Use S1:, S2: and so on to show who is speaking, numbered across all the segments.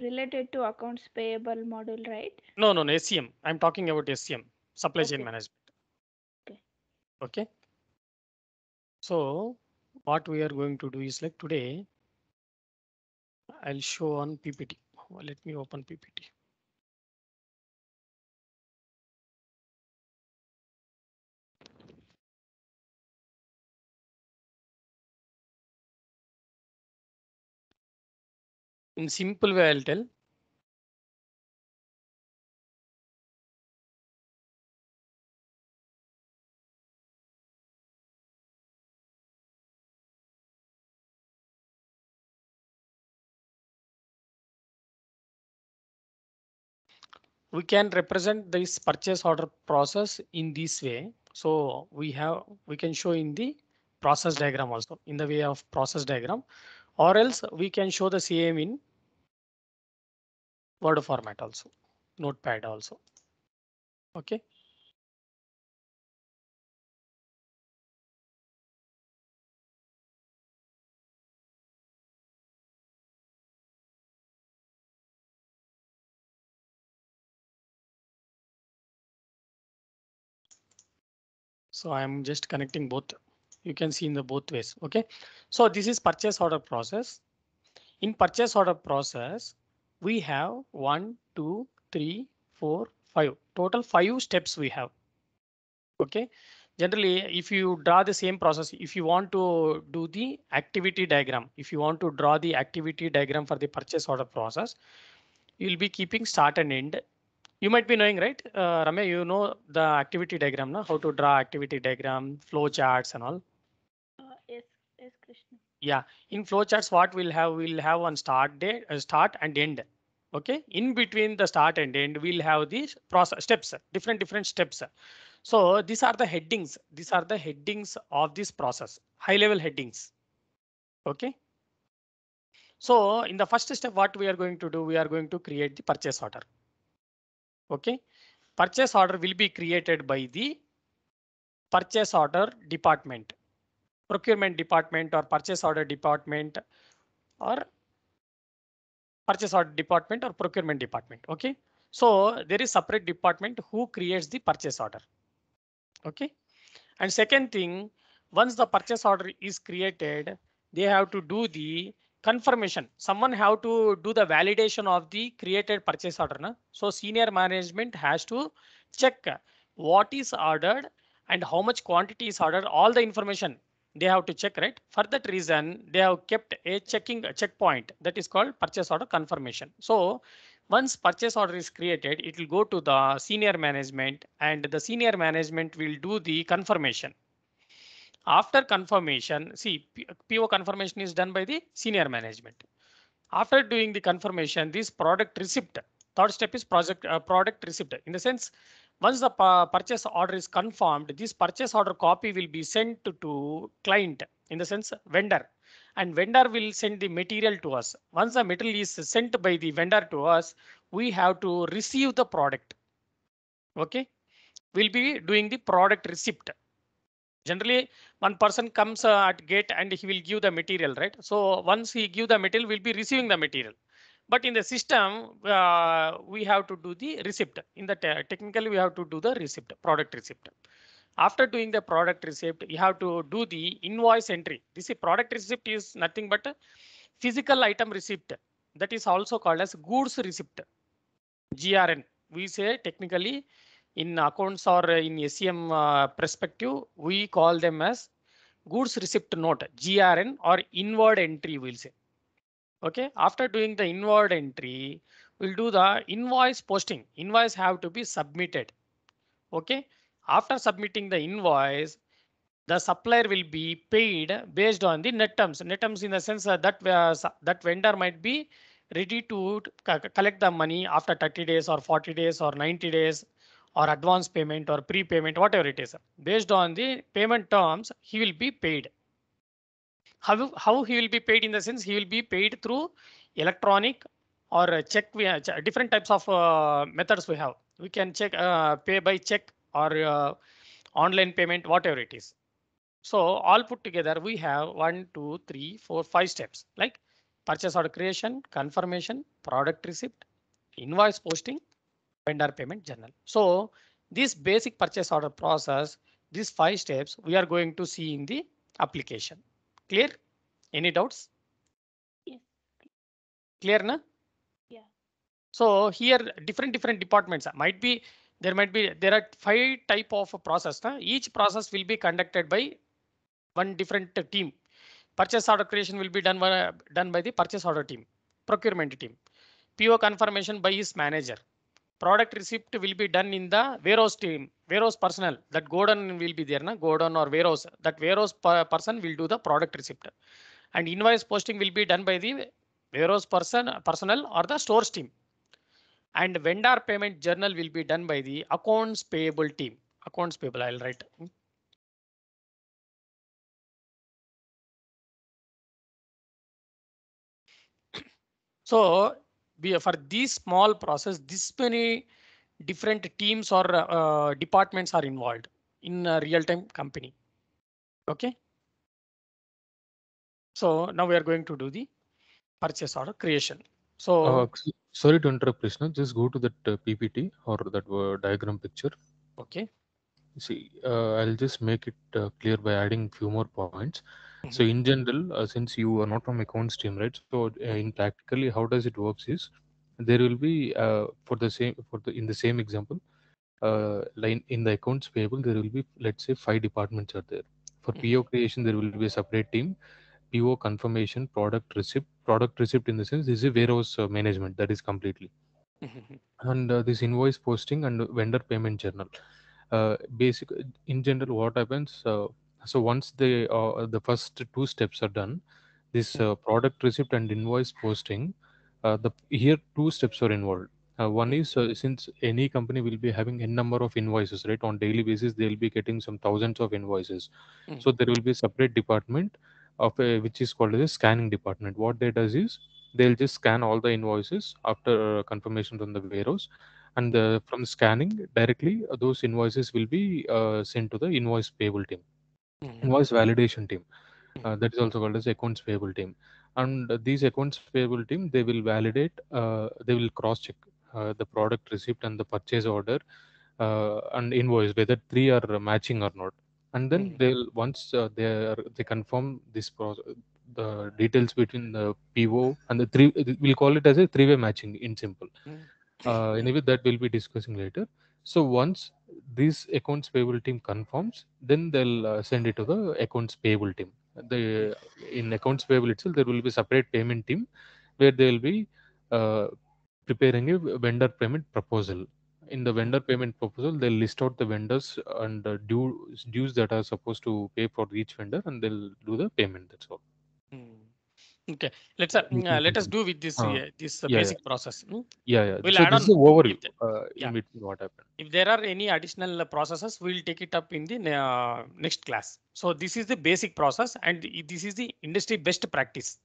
S1: Related to accounts payable module, right?
S2: No, no, no, SCM. I'm talking about SCM, supply chain
S1: Okay.
S2: management.
S1: Okay.
S2: Okay. So what we are going to do is like today, I'll show on PPT. Let me open PPT. In simple way, I'll tell. We can represent this purchase order process in this way. So we can show in the process diagram also in the way of process diagram, or else we can show the same in Word format also, Notepad also. Okay. So I'm just connecting both. You can see in the both ways. Okay. So this is purchase order process. In purchase order process, we have 1, 2, 3, 4, 5. Total 5 steps we have. Okay. Generally, if you draw the same process, if you want to do the activity diagram, if you want to draw the activity diagram for the purchase order process, you'll be keeping start and end. You might be knowing, right? Ramya, you know the activity diagram, na? How to draw activity diagram, flow charts and all.
S1: Yes, yes, Krishna.
S2: Yeah, in flowcharts, what we'll have one start date, start and end. Okay, in between the start and end, we'll have these process steps, different steps. So these are the headings. These are the headings of this process, high level headings. Okay. So in the first step, what we are going to do, we are going to create the purchase order. Okay. Purchase order will be created by the purchase order department, procurement department or purchase order department or purchase order department or procurement department. Okay. So there is separate department who creates the purchase order. Okay. And second thing, once the purchase order is created, they have to do the confirmation. Someone have to do the validation of the created purchase order. Na? So senior management has to check what is ordered and how much quantity is ordered, all the information they have to check, right? For that reason, they have kept a checking checkpoint that is called purchase order confirmation. So once purchase order is created, it will go to the senior management and the senior management will do the confirmation. After confirmation, see, PO confirmation is done by the senior management. After doing the confirmation, this product receipt, third step is product receipt. In the sense, once the purchase order is confirmed, this purchase order copy will be sent to client, in the sense vendor, and vendor will send the material to us. Once the material is sent by the vendor to us, we have to receive the product. Okay, we'll be doing the product receipt. Generally, one person comes at gate and he will give the material, right? So once he give the material, we'll be receiving the material. But in the system, we have to do the receipt. In the technically, we have to do the receipt, product receipt. After doing the product receipt, you have to do the invoice entry. This product receipt is nothing but a physical item receipt. That is also called as goods receipt. GRN. We say technically in accounts or in SEM perspective, we call them as goods receipt note, GRN or inward entry, we'll say. Okay. After doing the inward entry, we'll do the invoice posting. Invoice have to be submitted. Okay. After submitting the invoice, the supplier will be paid based on the net terms. Net terms in the sense that vendor might be ready to collect the money after 30 days or 40 days or 90 days or advance payment or prepayment, whatever it is. Based on the payment terms, he will be paid. How he will be paid in the sense he will be paid through electronic or a check. We have different types of methods we have. We can check pay by check or online payment, whatever it is. So all put together, we have 1, 2, 3, 4, 5 steps like purchase order creation, confirmation, product receipt, invoice posting, vendor payment journal. So this basic purchase order process, these 5 steps we are going to see in the application. Clear? Any doubts?
S1: Yes.
S2: Clear, na?
S1: Yeah.
S2: So here different departments might be there are 5 type of a process. Na? Each process will be conducted by one different team. Purchase order creation will be done by the purchase order team, procurement team. PO confirmation by his manager. Product receipt will be done in the warehouse team, warehouse personnel. That Godon will be there, na? Godon or warehouse. That warehouse person will do the product receipt. And invoice posting will be done by the warehouse personnel or the stores team. And vendor payment journal will be done by the accounts payable team. Accounts payable, I'll write. So for these small process, this many different teams or departments are involved in a real-time company. Okay. So now we are going to do the purchase order creation. So
S3: Sorry to interrupt, Krishna. Just go to that PPT or that diagram picture.
S2: okay.
S3: See, I'll just make it clear by adding few more points. So
S2: Mhm.
S3: in general, since you are not from accounts team, right? So in practically, how does it works is there will be in the same example, line in the accounts payable, there will be, let's say, 5 departments are there. For PO creation, there will be a separate team. PO confirmation, product receipt in the sense this is warehouse management, that is completely.
S2: Mhm.
S3: And this invoice posting and vendor payment journal. Basic in general, what happens? So once the first 2 steps are done, this product receipt and invoice posting, the here 2 steps are involved. One is since any company will be having n number of invoices, right? On daily basis, they will be getting some thousands of invoices. So there will be a separate department which is called as a scanning department. What they does is they'll just scan all the invoices after confirmation from the warehouse, and from scanning directly, those invoices will be sent to the invoice payable team, invoice validation team. That is also called as accounts payable team. And these accounts payable team, they will validate, they will cross check the product receipt and the purchase order and invoice, whether 3 are matching or not. And then they'll once they confirm the details between the PO and the three, we'll call it as a 3-way matching in simple. Anyway, that we'll be discussing later. So once this accounts payable team confirms, then they'll send it to the accounts payable team. The in accounts payable itself, there will be separate payment team where they will be preparing a vendor payment proposal. In the vendor payment proposal, they'll list out the vendors and dues that are supposed to pay for each vendor, and they'll do the payment. That's all.
S2: Okay, let's
S3: You can
S2: let us
S3: continue.
S2: do with this this
S3: Yeah, yeah,
S2: basic process.
S3: yeah.
S2: We'll
S3: So
S2: add
S3: this is
S2: on.
S3: the overview
S2: If the,
S3: in
S2: yeah,
S3: between what happened.
S2: if there are any additional processes, we'll take it up in the next class. So this is the basic process, and this is the industry best practice.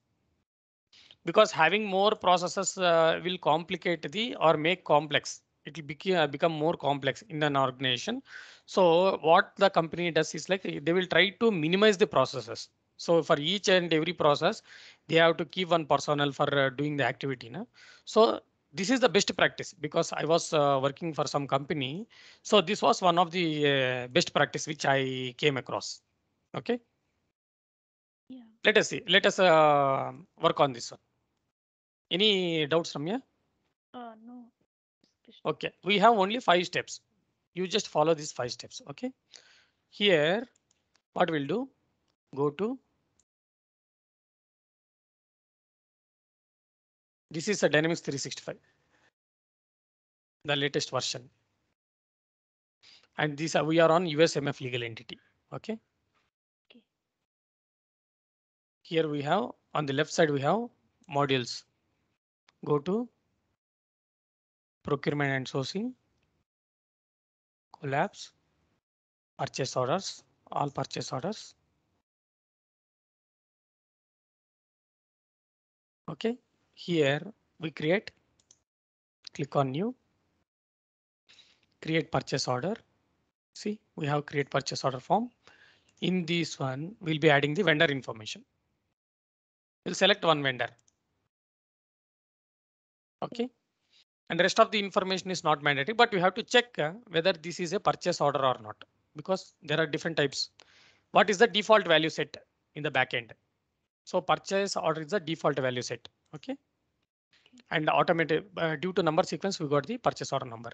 S2: Because having more processes will complicate the or make complex. It will become more complex in an organization. So what the company does is like they will try to minimize the processes. So for each and every process, they have to keep one personnel for doing the activity. Na? So this is the best practice because I was working for some company. So this was one of the best practice which I came across. Okay.
S1: Yeah.
S2: Let us see. Let us work on this one. Any doubts, Ramya?
S1: No. Krishna.
S2: Okay, we have only 5 steps. You just follow these 5 steps. Okay. Here, what we'll do? Go to. This is a Dynamics 365, the latest version. And this we are on USMF legal entity. Okay.
S1: Okay.
S2: Here we have on the left side we have modules. Go to procurement and sourcing, collapse, purchase orders, all purchase orders. Okay. Here we create. Click on new. Create purchase order. See, we have create purchase order form. In this one, we'll be adding the vendor information. We'll select one vendor. Okay. And the rest of the information is not mandatory, but you have to check whether this is a purchase order or not, because there are different types. What is the default value set in the backend? So purchase order is the default value set. Okay. And automated due to number sequence, we got the purchase order number.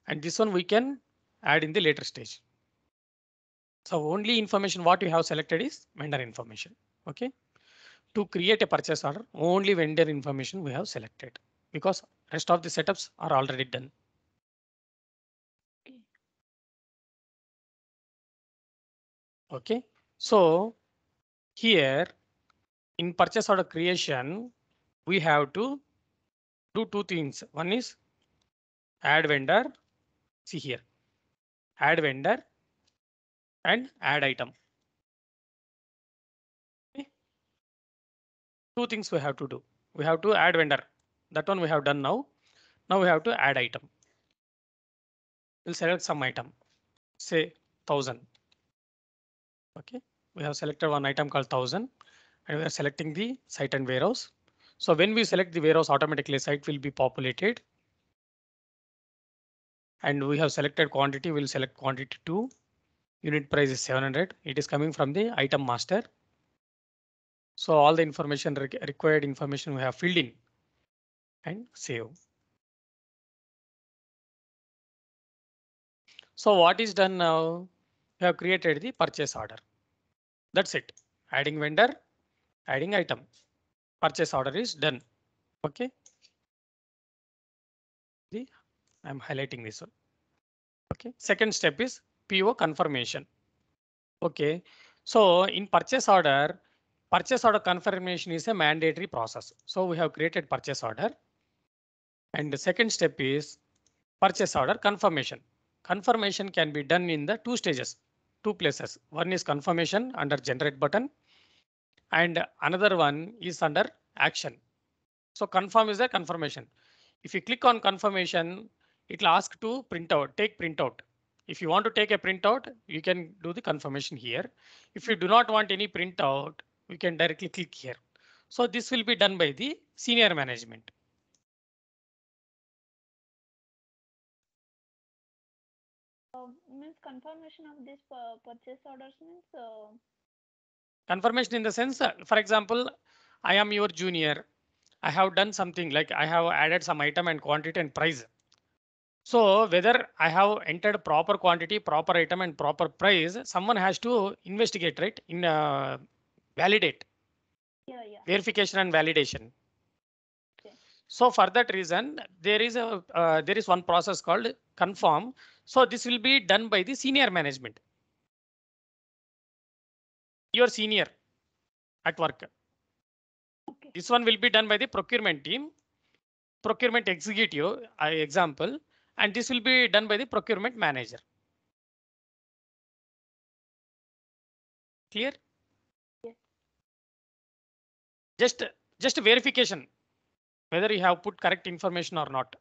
S2: And this one we can add in the later stage. So only information what you have selected is vendor information. Okay. To create a purchase order, only vendor information we have selected, because rest of the setups are already done.
S1: Okay.
S2: Okay. So here in purchase order creation, we have to do two things. One is add vendor. See here, add vendor and add item. Okay. Two things we have to do. We have to add vendor. That one we have done now. Now we have to add item. We'll select some item, say 1000. Okay. We have selected one item called 1000 and we are selecting the site and warehouse. So when we select the warehouse, automatically site will be populated. And we have selected quantity, we'll select quantity 2. Unit price is 700. It is coming from the item master. So all the information required information we have filled in and save. So what is done now? We have created the purchase order. That's it. Adding vendor, adding item. Purchase order is done. Okay. I'm highlighting this one. Okay. Second step is PO confirmation. Okay. So in purchase order confirmation is a mandatory process. So we have created purchase order. And the second step is purchase order confirmation. Confirmation can be done in the two stages, two places. One is confirmation under generate button and another one is under action. So confirm is a confirmation. If you click on confirmation, it will ask to print out, take printout. If you want to take a printout, you can do the confirmation here. If you do not want any printout, you can directly click here. So this will be done by the senior management.
S1: Means confirmation of this purchase orders means.
S2: Confirmation in the sense, for example, I am your junior. I have done something like I have added some item and quantity and price. So whether I have entered proper quantity, proper item and proper price, someone has to investigate, right? In validate.
S1: Yeah.
S2: Verification and validation.
S1: Okay.
S2: So for that reason, there is one process called confirm. So this will be done by the senior management. Your senior at work.
S1: Okay.
S2: This one will be done by the procurement team, procurement executive, example, and this will be done by the procurement manager. Clear?
S1: Yes.
S2: Just verification whether you have put correct information or not.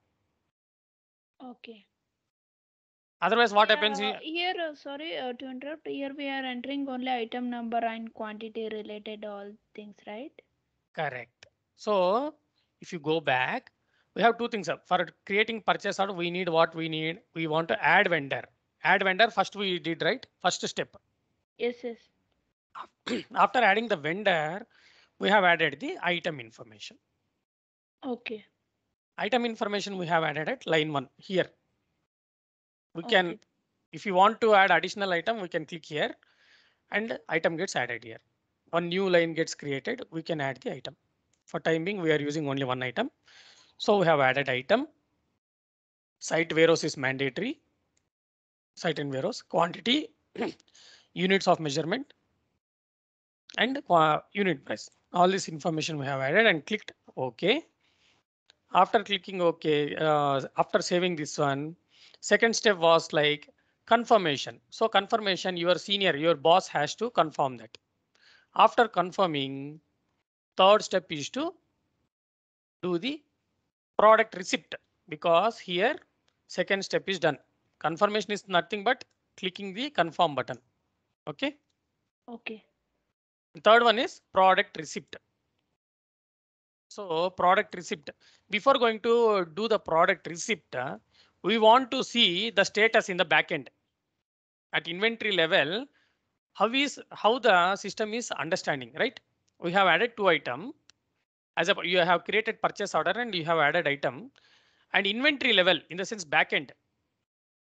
S1: Okay.
S2: Otherwise, what happens?
S1: Here, sorry to interrupt. Here we are entering only item number and quantity related all things, right?
S2: Correct. So if you go back, we have two things. For creating purchase order, we need what we need. We want to add vendor. Add vendor first we did, right? First step.
S1: Yes.
S2: After adding the vendor, we have added the item information.
S1: Okay.
S2: Item information we have added at line 1 here. We can,
S1: Okay.
S2: if you want to add additional item, we can click here and item gets added here. One new line gets created, we can add the item. For time being, we are using only one item. So we have added item. Site warehouse is mandatory. Site and warehouse quantity, units of measurement, and unit price. All this information we have added and clicked OK. After clicking OK, after saving this one, second step was like confirmation. So confirmation, your senior, your boss has to confirm that. After confirming, third step is to do the product receipt, because here second step is done. Confirmation is nothing but clicking the confirm button. Okay.
S1: Okay.
S2: Third one is product receipt. So product receipt. Before going to do the product receipt, we want to see the status in the backend. At inventory level, how the system is understanding, right? We have added 2 items. As you have created purchase order and you have added item, and inventory level in the sense backend.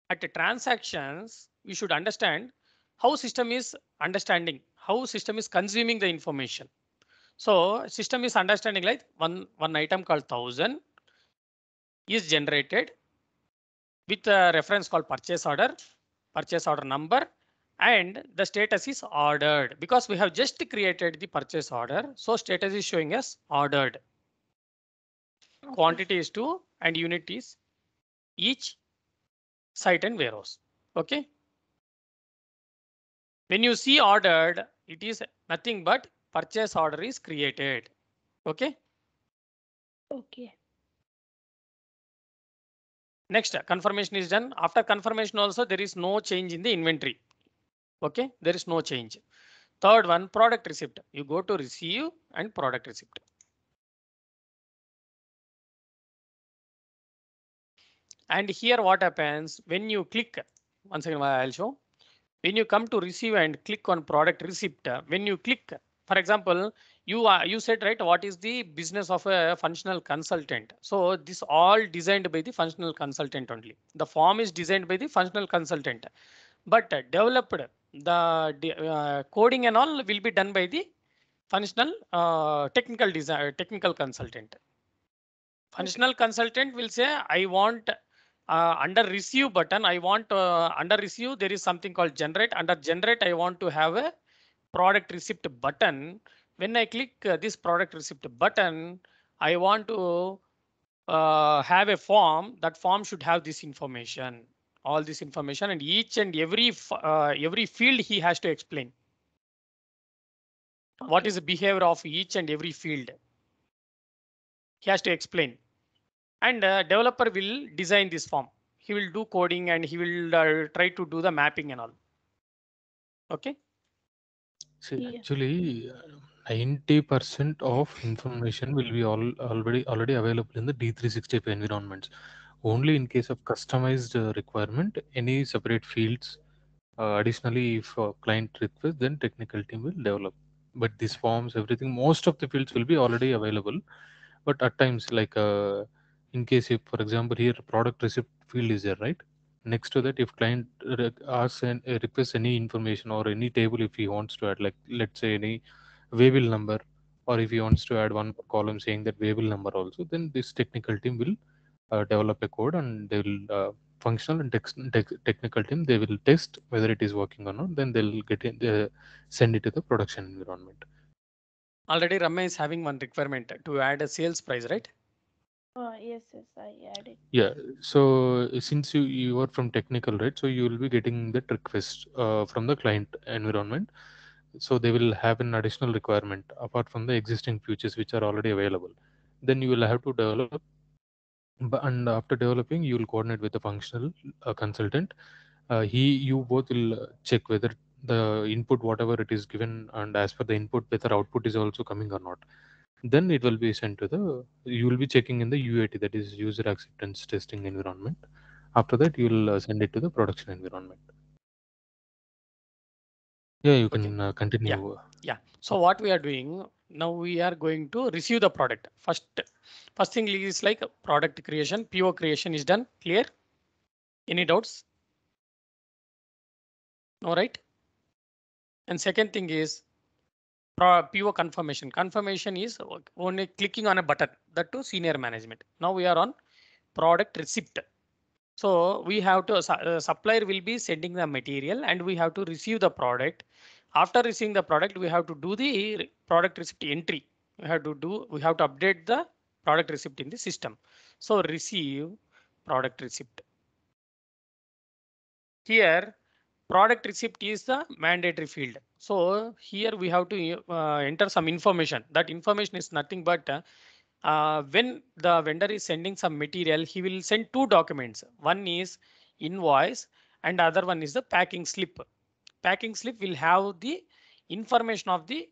S2: At the transactions, we should understand how system is understanding, how system is consuming the information. So system is understanding like one item called 1000 is generated with a reference called purchase order number, and the status is ordered because we have just created the purchase order. So status is showing us ordered. Quantity is 2 and unit is each site and warehouse. Okay. When you see ordered, it is nothing but purchase order is created. Okay.
S1: Okay.
S2: Next, confirmation is done. After confirmation also, there is no change in the inventory. Okay, there is no change. Third one, product receipt. You go to receive and product receipt. And here what happens when you click, once again I'll show. When you come to receive and click on product receipt, when you click, for example, you said right, what is the business of a functional consultant? So this all designed by the functional consultant only. The form is designed by the functional consultant, but developed the coding and all will be done by the functional technical consultant. Functional consultant will say, I want under receive button, I want under receive, there is something called generate. Under generate, I want to have a product receipt button. When I click this product receipt button, I want to have a form. That form should have this information, all this information, and each and every field he has to explain. What is the behavior of each and every field? He has to explain. And developer will design this form. He will do coding and he will try to do the mapping and all. Okay.
S3: See,
S1: Yeah.
S3: actually, 90% of information will be already available in the D365 environments. Only in case of customized requirement, any separate fields. Additionally, if client requests, then technical team will develop. But these forms, everything, most of the fields will be already available. But at times, like in case if, for example, here product receipt field is there, right? Next to that, if client asks and requests any information or any table, if he wants to add, like let's say any waybill number, or if he wants to add one column saying that waybill number also, then this technical team will develop a code and they will functional and technical team, they will test whether it is working or not. Then they'll send it to the production environment.
S2: Already Ramya is having one requirement to add a sales price, right?
S1: Yes, I added.
S3: Yeah. So since you are from technical, right? So you will be getting that request from the client environment. So they will have an additional requirement apart from the existing features which are already available. Then you will have to develop. And after developing, you will coordinate with the functional consultant. You both will check whether the input, whatever it is given, and as per the input, whether output is also coming or not. Then it will be sent to you will be checking in the UAT, that is user acceptance testing environment. After that, you will send it to the production environment. Yeah, you
S2: Okay.
S3: can continue.
S2: Yeah. So what we are doing now, we are going to receive the product. First thing is like product creation, PO creation is done. Clear? Any doubts? No, right? And second thing is PO confirmation. Confirmation is only clicking on a button, that to senior management. Now we are on product receipt. So we have to, supplier will be sending the material and we have to receive the product. After receiving the product, we have to do the product receipt entry. We have to update the product receipt in the system. So receive product receipt. Here, product receipt is the mandatory field. So here we have to enter some information. That information is nothing but when the vendor is sending some material, he will send 2 documents. One is invoice and other one is the packing slip. Packing slip will have the information of the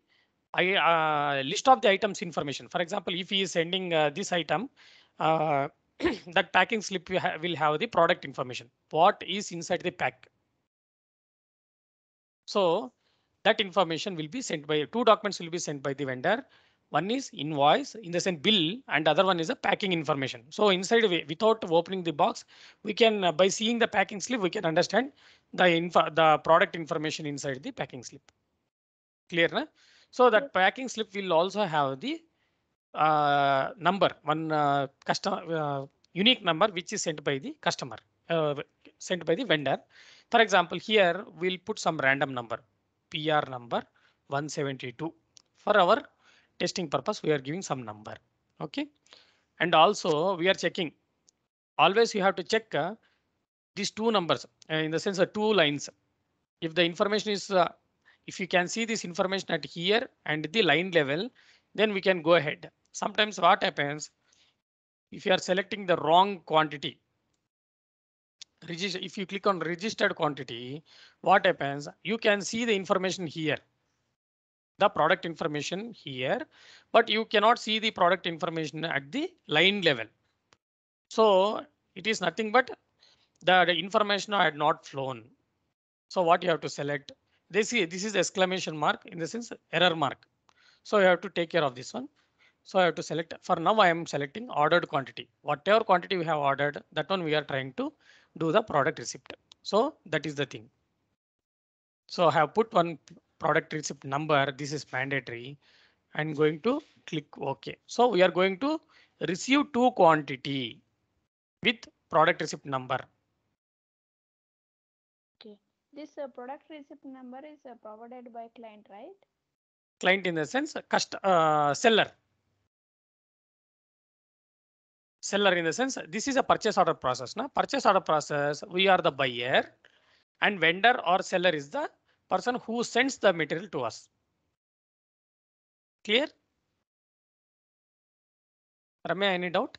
S2: list of the items information. For example, if he is sending this item, that packing slip will have the product information. What is inside the pack? So that information will be sent by two documents will be sent by the vendor. One is invoice in the sense bill, and other one is a packing information. So inside without opening the box, we can by seeing the packing slip, we can understand the product information inside the packing slip. Clear, na? So that packing slip will also have the number, one customer unique number which is sent by the customer, sent by the vendor. For example, here we'll put some random number, PR number 172. For our testing purpose, we are giving some number. Okay, and also we are checking. Always you have to check these two numbers in the sense of two lines. If the information is if you can see this information at here and the line level, then we can go ahead. Sometimes what happens, if you are selecting the wrong quantity, if you click on registered quantity, what happens, you can see the information here, the product information here, but you cannot see the product information at the line level. So it is nothing but the information had not flown. So what you have to select, this is exclamation mark, in the sense error mark. So you have to take care of this one. So I have to select, for now I am selecting ordered quantity. Whatever quantity we have ordered, that one we are trying to do the product receipt. So that is the thing. So I have put one product receipt number. This is mandatory. I'm going to click OK. So we are going to receive two quantity with product receipt number.
S1: Okay. This product receipt number is provided by client, right?
S2: Client in the sense seller. Seller in the sense this is a purchase order process. Now purchase order process, we are the buyer and vendor or seller is the person who sends the material to us. Clear? Ramya, any doubt?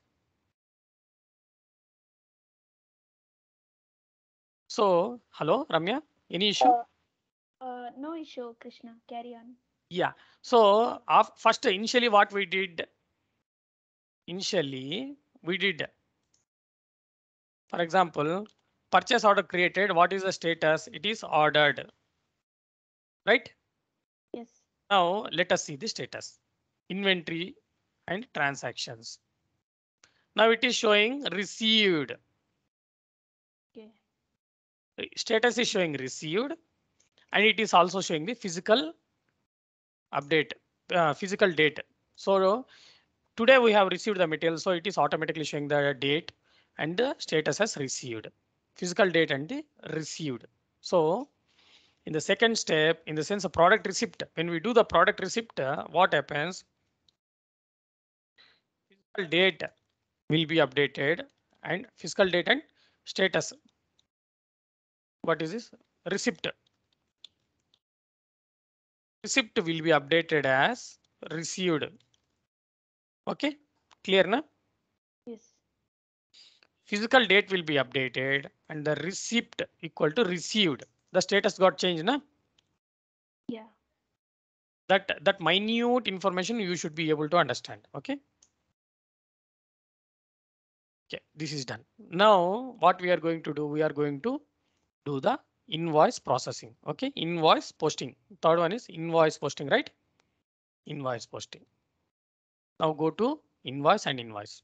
S2: So, hello, Ramya, any issue?
S1: No issue, Krishna. Carry on.
S2: Yeah. So, first, initially, what we did? For example, purchase order created. What is the status? It is ordered. Right?
S1: Yes.
S2: Now, let us see the status. Inventory and transactions. Now it is showing received.
S1: Okay.
S2: Status is showing received, and it is also showing the physical update, physical date. So today we have received the material, so it is automatically showing the date and the status as received, physical date and the received. So in the second step, in the sense of product receipt, when we do the product receipt, what happens? Physical date will be updated and physical date and status. What is this? Receipt. Receipt will be updated as received. Okay, clear na?
S1: Yes.
S2: Physical date will be updated and the receipt equal to received. The status got changed, na?
S1: Yeah.
S2: That minute information you should be able to understand. Okay. Okay, this is done. Now what we are going to do? We are going to do the invoice processing. Okay, invoice posting. Third one is invoice posting, right? Invoice posting. Now go to invoice and invoice.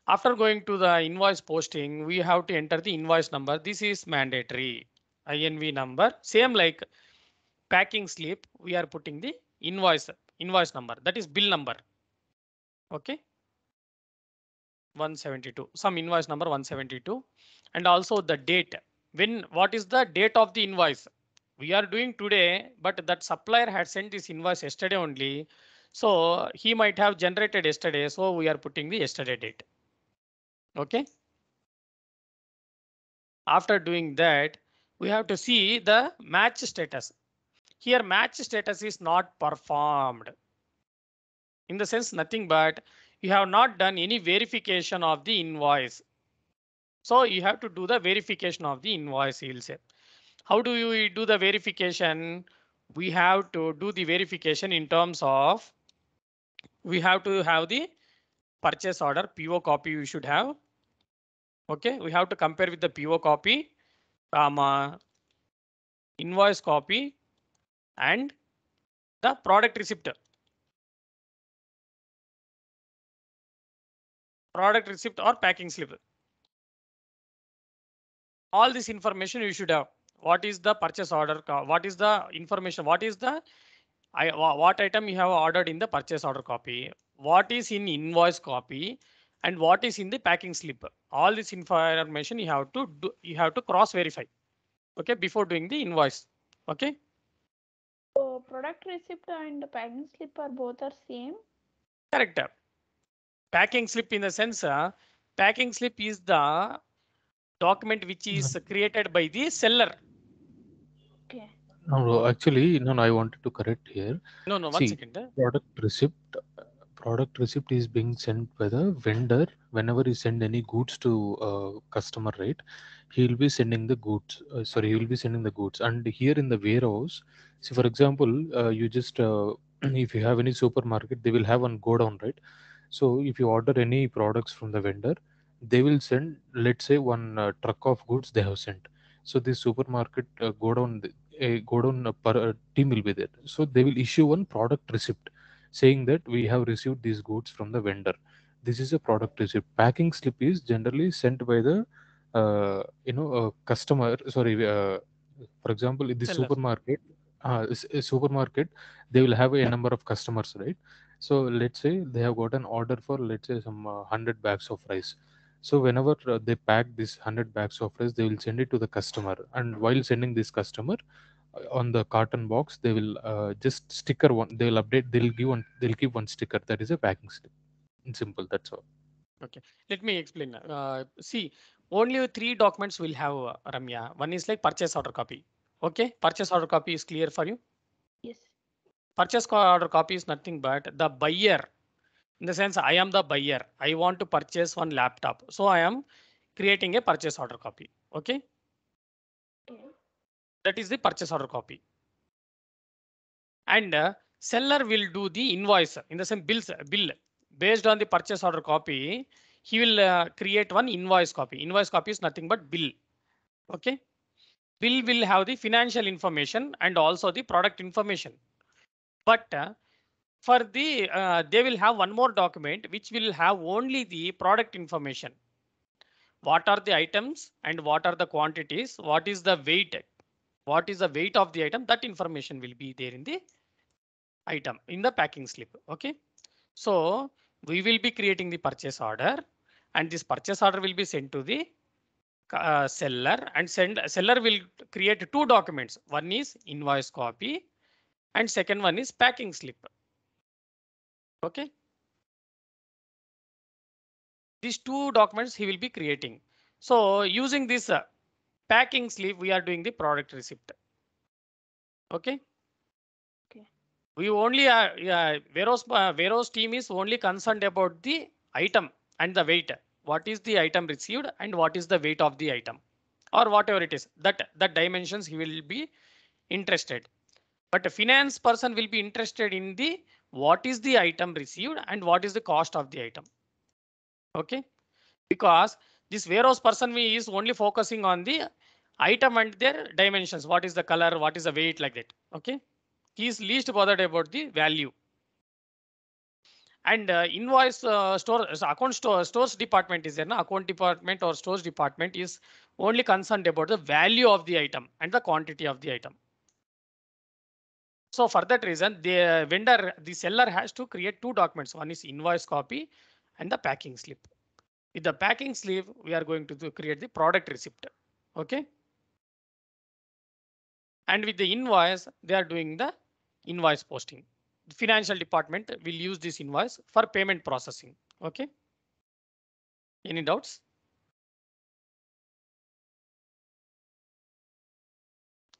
S2: After going to the invoice posting, we have to enter the invoice number. This is mandatory. INV number, same like packing slip, we are putting the invoice number, that is bill number. Okay. 172, some invoice number 172, and also the date. What is the date of the invoice? We are doing today, but that supplier had sent this invoice yesterday only. So he might have generated yesterday. So we are putting the yesterday date. Okay. After doing that, we have to see the match status. Here match status is not performed. In the sense nothing but you have not done any verification of the invoice. So you have to do the verification of the invoice, he'll say. How do you do the verification? We have to do the verification in terms of, we have to have the purchase order PO copy you should have. Okay, we have to compare with the PO copy, invoice copy, and the product receipt. Product receipt or packing slip. All this information you should have. What is the purchase order? What is the information? What is the what item you have ordered in the purchase order copy? What is in invoice copy? And what is in the packing slip? All this information you have to do. You have to cross verify. Okay, before doing the invoice. Okay.
S1: So product receipt and packing slip are both are same.
S2: Correct. Packing slip in the sense, packing slip is the document which is created by the seller.
S1: Okay.
S3: No, actually, no, I wanted to correct here.
S2: No, 1
S3: See,
S2: second.
S3: product receipt, product receipt is being sent by the vendor whenever he send any goods to customer, right? He will be sending the goods. Sorry, he will be sending the goods. And here in the warehouse, see, for example, you just if you have any supermarket, they will have one go down, right? So if you order any products from the vendor, they will send, let's say, one truck of goods they have sent. So this supermarket go down, a go down per team will be there. So they will issue one product receipt saying that we have received these goods from the vendor. This is a product receipt. Packing slip is generally sent by the customer. Sorry, for example, in the
S2: Seller.
S3: supermarket, a supermarket, they will have a number of customers, right? So let's say they have got an order for, let's say, some 100 bags of rice. So whenever they pack this 100 bags of rice, they will send it to the customer. And while sending this customer, on the carton box, they will just sticker one. They will update. They'll give one. They'll give one sticker that is a packing slip. In simple, that's all.
S2: Okay, let me explain. See, only 3 documents will have, Ramya. One is like purchase order copy. Okay, purchase order copy is clear for you.
S1: Yes.
S2: Purchase order copy is nothing but the buyer. In the sense, I am the buyer. I want to purchase one laptop. So I am creating a purchase order copy. Okay.
S1: Okay.
S2: That is the purchase order copy. And seller will do the invoice in the same bill based on the purchase order copy. He will create one invoice copy. Invoice copy is nothing but bill. Okay. Bill will have the financial information and also the product information. But for the they will have one more document which will have only the product information. What are the items and what are the quantities? What is the weight? What is the weight of the item? That information will be there in the item in the packing slip. Okay. So we will be creating the purchase order, and this purchase order will be sent to the seller, and seller will create 2 documents. One is invoice copy and second one is packing slip. Okay. These 2 documents he will be creating. So using this packing slip, we are doing the product receipt. Okay.
S1: Okay.
S2: We only warehouse team is only concerned about the item and the weight. What is the item received and what is the weight of the item, or whatever it is, that dimensions he will be interested. But a finance person will be interested in the what is the item received and what is the cost of the item. Okay, because this warehouse person is only focusing on the item and their dimensions. What is the color, what is the weight, like that. Okay, he is least bothered about the value. And invoice stores department is there. No? Account department or stores department is only concerned about the value of the item and the quantity of the item. So for that reason, the seller has to create 2 documents. One is invoice copy and the packing slip. With the packing slip, we are going to create the product receipt. Okay. And with the invoice, they are doing the invoice posting. The financial department will use this invoice for payment processing. Okay. Any doubts?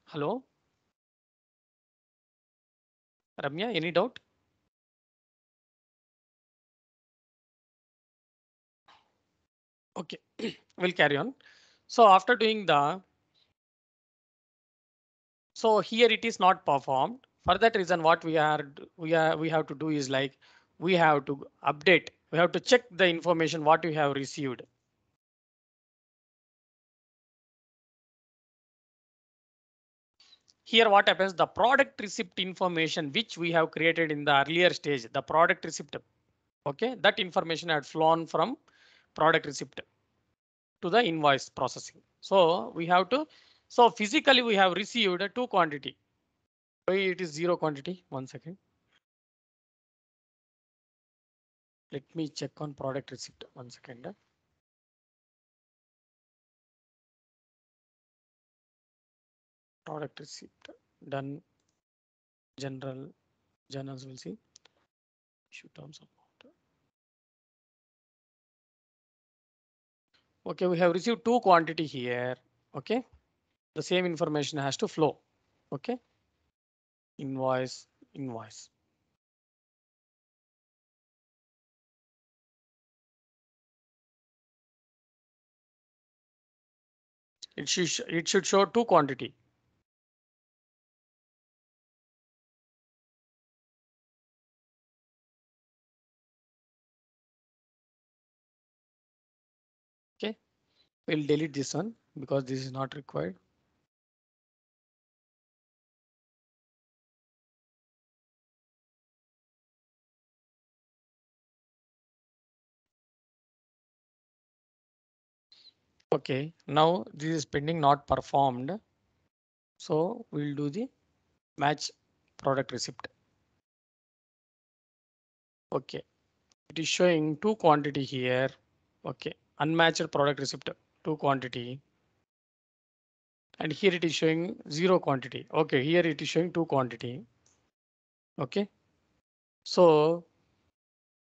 S2: Hello, Ramya, any doubt? Okay, we'll carry on. So after doing so here it is not performed. For that reason, what we have to do is like we have to update. We have to check the information what we have received. Here what happens, the product receipt information which we have created in the earlier stage, the product receipt. Okay, that information had flown from product receipt to the invoice processing. So we have to, so physically we have received two quantity. Why it is zero quantity? 1 second. Let me check on product receipt. 1 second. Product receipt done. General journals will see. Issue terms of order. Okay, we have received two quantity here. Okay, the same information has to flow. Okay, invoice. It should show two quantity. Okay, we'll delete this one because this is not required. Okay, now this is pending not performed. So we'll do the match product receipt. Okay, it is showing two quantity here. Okay, unmatched product receipt, two quantity. And here it is showing zero quantity. Okay, here it is showing two quantity. Okay, so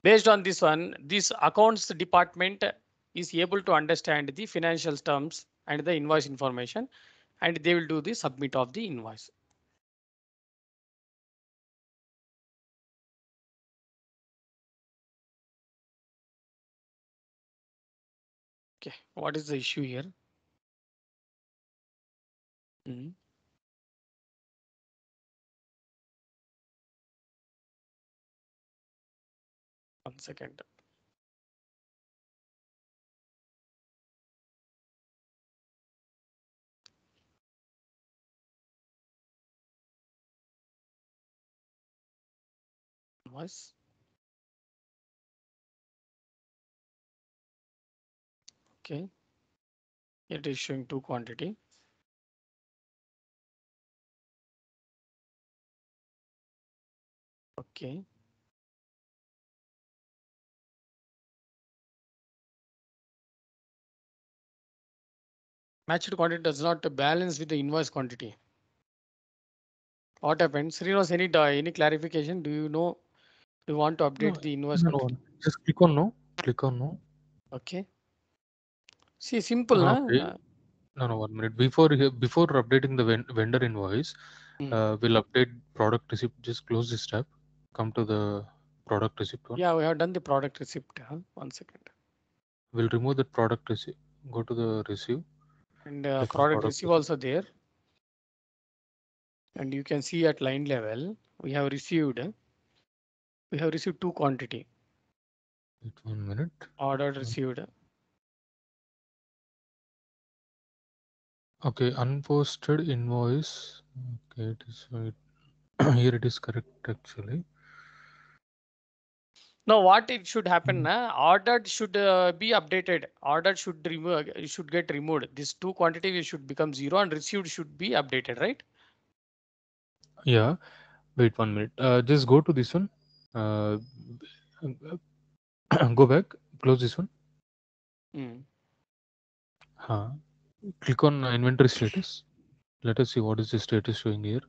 S2: based on this one, this accounts department is able to understand the financial terms and the invoice information, and they will do the submit of the invoice. Okay, what is the issue here? 1 second. Invoice. Okay, it is showing two quantity. Okay. Matched quantity does not balance with the invoice quantity. What happens? Srinivas, any clarification? Do you know? Do you want to update
S3: No,
S2: the invoice
S3: no,
S2: quantity?
S3: no. Just click on no. Click on no.
S2: Okay. See, simple,
S3: Okay.
S2: na?
S3: No, 1 minute. Before updating the vendor invoice, we'll update product receipt. Just close this tab. Come to the product receipt one.
S2: Yeah, we have done the product receipt. 1 second.
S3: We'll remove the product receipt. Go to the receive.
S2: And
S3: Click on
S2: product
S3: product
S2: receipt
S3: receipt.
S2: also there. And you can see at line level, we have received two quantity.
S3: Wait 1 minute.
S2: Ordered received.
S3: Okay, unposted invoice. Okay, it is here. It is correct actually.
S2: Now, what it should happen? Ordered should be updated. Ordered should should get removed. This two quantity should become zero, and received should be updated, right?
S3: Yeah. Wait 1 minute. Just go to this one. Go back. Close this one. Click on inventory status. Let us see what is the status showing here.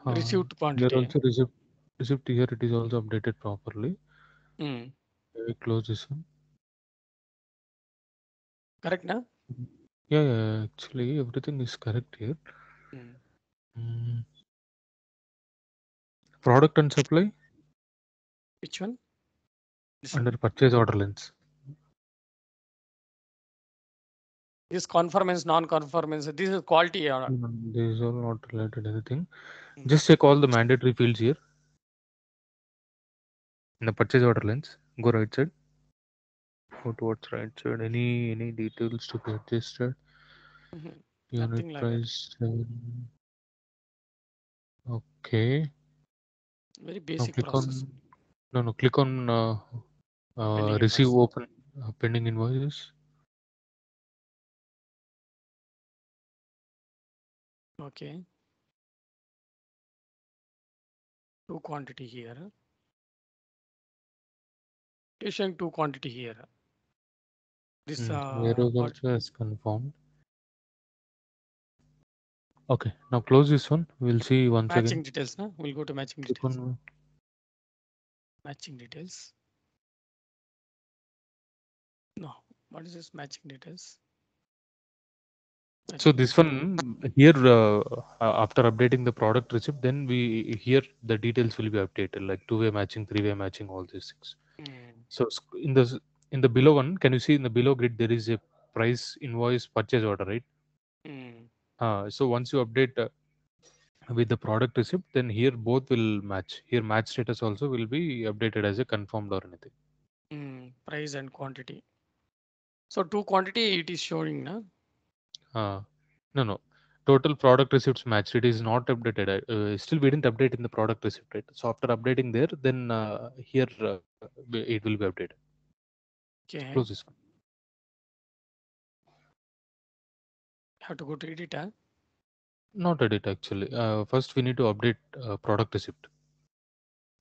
S2: Received
S3: Here
S2: quantity.
S3: also receipt here it is also updated properly. Close this one.
S2: Correct, na?
S3: Yeah, actually everything is correct here. Product and supply.
S2: Which one?
S3: Under purchase order lens.
S2: This conformance, non-conformance, this is quality.
S3: These are not related anything.
S2: Mm.
S3: Just check all the mandatory fields here. In the purchase order lens, go right side. Go towards right side. Any details to be adjusted?
S2: Mhm.
S3: Unit
S2: Nothing like that.
S3: price. Okay.
S2: Very
S3: Now
S2: basic
S3: click
S2: process.
S3: on click on
S2: Pending
S3: receive
S2: invoice.
S3: open pending invoices.
S2: Okay. Two quantity here. Showing two quantity here. This
S3: Warehouse
S2: what?
S3: also is confirmed. Okay, now close this one. We'll see once
S2: Matching
S3: again.
S2: details. No? We'll go to matching
S3: Click
S2: details.
S3: on
S2: Matching details. No. What is this matching details?
S3: so this one here after updating the product receipt, then we here the details will be updated like two-way matching, three-way matching, all these things. So in the below one, can you see in the below grid there is a price, invoice, purchase order, right? So once you update with the product receipt, then here both will match. Here match status also will be updated as a confirmed or anything.
S2: Price and quantity. So two quantity it is showing now.
S3: No. Total product receipts matched. It is not updated. Still we didn't update in the product receipt, right? So after updating there, then here it will be updated.
S2: Okay.
S3: Close this one.
S2: Have to go to edit.
S3: Not edit actually. First we need to update product receipt.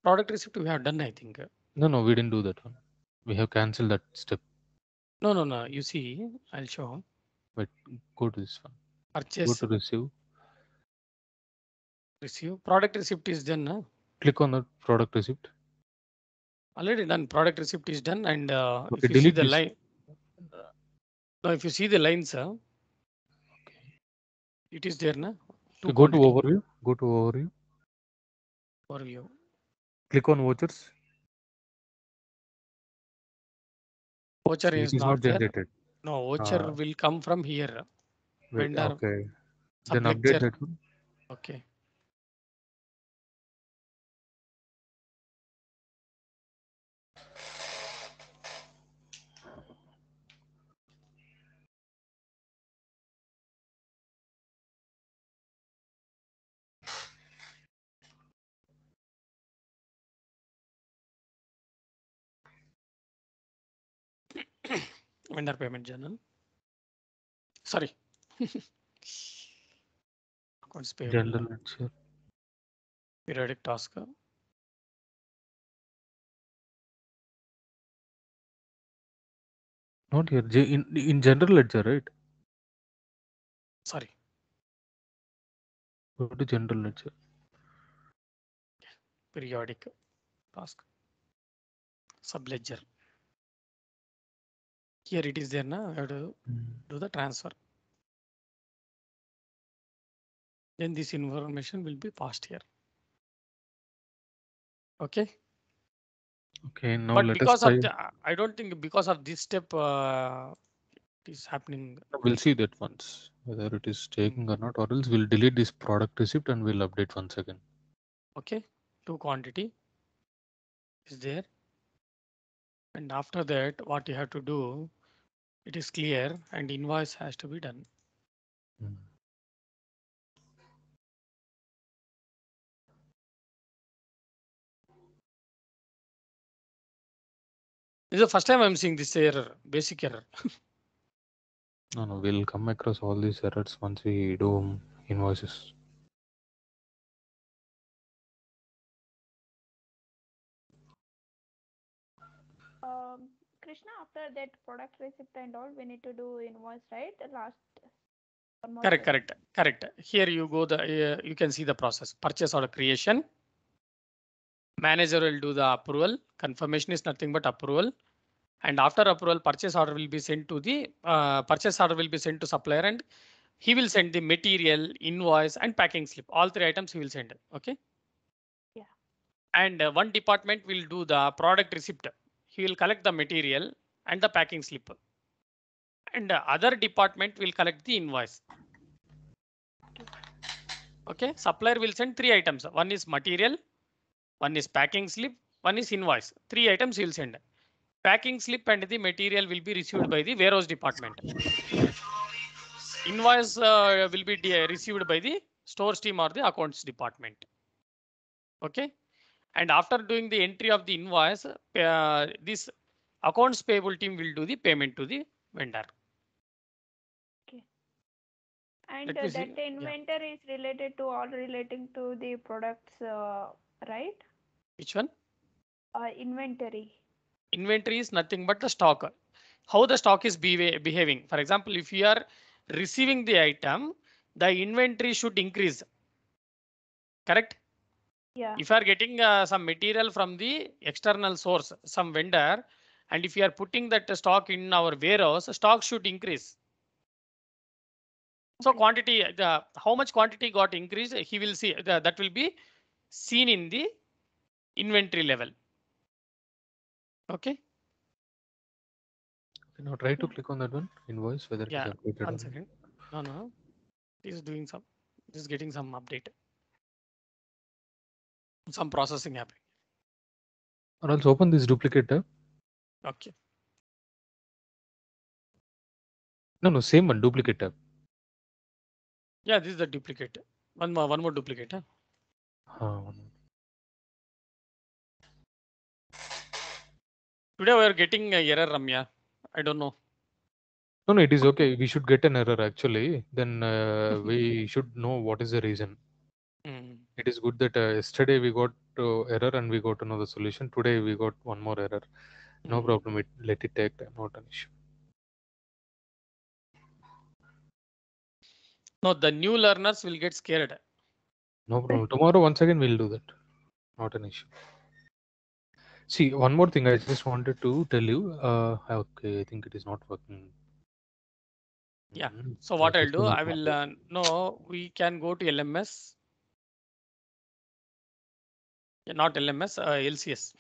S2: Product receipt we have done, I think.
S3: No, we didn't do that one. We have cancelled that step.
S2: No. You see, I'll show.
S3: Wait, go to this one.
S2: Purchase.
S3: Go to receive.
S2: Receive. Product receipt is done.
S3: Click on the product receipt.
S2: Already done. Product receipt is done. And
S3: Okay,
S2: if you see
S3: delete
S2: the
S3: this.
S2: line. No, if you see the lines,
S3: Okay.
S2: it is there, na? Two
S3: Go to
S2: quantity.
S3: overview. Go to overview.
S2: Overview.
S3: Click on vouchers.
S2: Voucher
S3: See,
S2: is
S3: it is
S2: not
S3: not
S2: there.
S3: generated.
S2: No, voucher will come from here.
S3: Wait,
S2: Vendor.
S3: okay. Then
S2: Subledger.
S3: update that one.
S2: Okay. Vendor payment journal. Sorry. Accounts payable.
S3: General ledger.
S2: Periodic task.
S3: Not here. In general ledger, right?
S2: Sorry.
S3: Go to general ledger.
S2: Periodic task. Subledger. Here it is there now. I have to do the transfer. Then this information will be passed here. Okay.
S3: Okay, now
S2: But
S3: let us
S2: because
S3: try.
S2: of the, I don't think because of this step it is happening.
S3: We'll see that once whether it is taking or not, or else we'll delete this product receipt and we'll update once again.
S2: Okay, two quantity is there. And after that, what you have to do, it is clear and invoice has to be done. This is the first time I'm seeing this error, basic error.
S3: No, we'll come across all these errors once we do invoices.
S1: Krishna, after that product receipt and all, we need to do invoice, right? Last.
S2: Correct. Here you go. You can see the process. Purchase order creation. Manager will do the approval. Confirmation is nothing but approval. And after approval, purchase order will be sent to the supplier, and he will send the material, invoice, and packing slip. All three items he will send. Okay.
S1: Yeah.
S2: And one department will do the product receipt. he will collect the material and the packing slip. And other department will collect the invoice. Okay, supplier will send 3 items. One is material, one is packing slip, one is invoice. 3 items he will send. Packing slip and the material will be received by the warehouse department. Invoice will be received by the stores team or the accounts department. Okay, and after doing the entry of the invoice, this accounts payable team will do the payment to the vendor.
S1: And
S2: Let me see.
S1: that inventory is related to all relating to the products, right?
S2: Which one?
S1: Inventory.
S2: Inventory is nothing but the stock. How the stock is behaving. For example, if you are receiving the item, the inventory should increase. Correct?
S1: Yeah.
S2: If you are getting some material from the external source, some vendor, and if you are putting that stock in our warehouse, stock should increase. So quantity, how much quantity got increased, he will see that will be seen in the inventory level. Okay.
S3: Now try to click on that one, invoice, whether it is updated.
S2: One second. No. It is doing some. It is getting some update. Some processing happening.
S3: Or else open this duplicate tab.
S2: Okay.
S3: No, same one, duplicate tab.
S2: Yeah, this is the duplicate. One more duplicate. Today we are getting a error, Ramya. I don't know.
S3: No, it is okay. We should get an error actually. Then we should know what is the reason. It is good that yesterday we got error and we got to know the solution. Today we got one more error. No problem. Let it take time. Not an issue.
S2: No, the new learners will get scared.
S3: No problem. Tomorrow once again we'll do that. Not an issue. See, one more thing I just wanted to tell you. Okay, I think it is not working.
S2: Yeah. So what I'll do, I will no, we can go to LMS. Yeah, not LMS, LCS.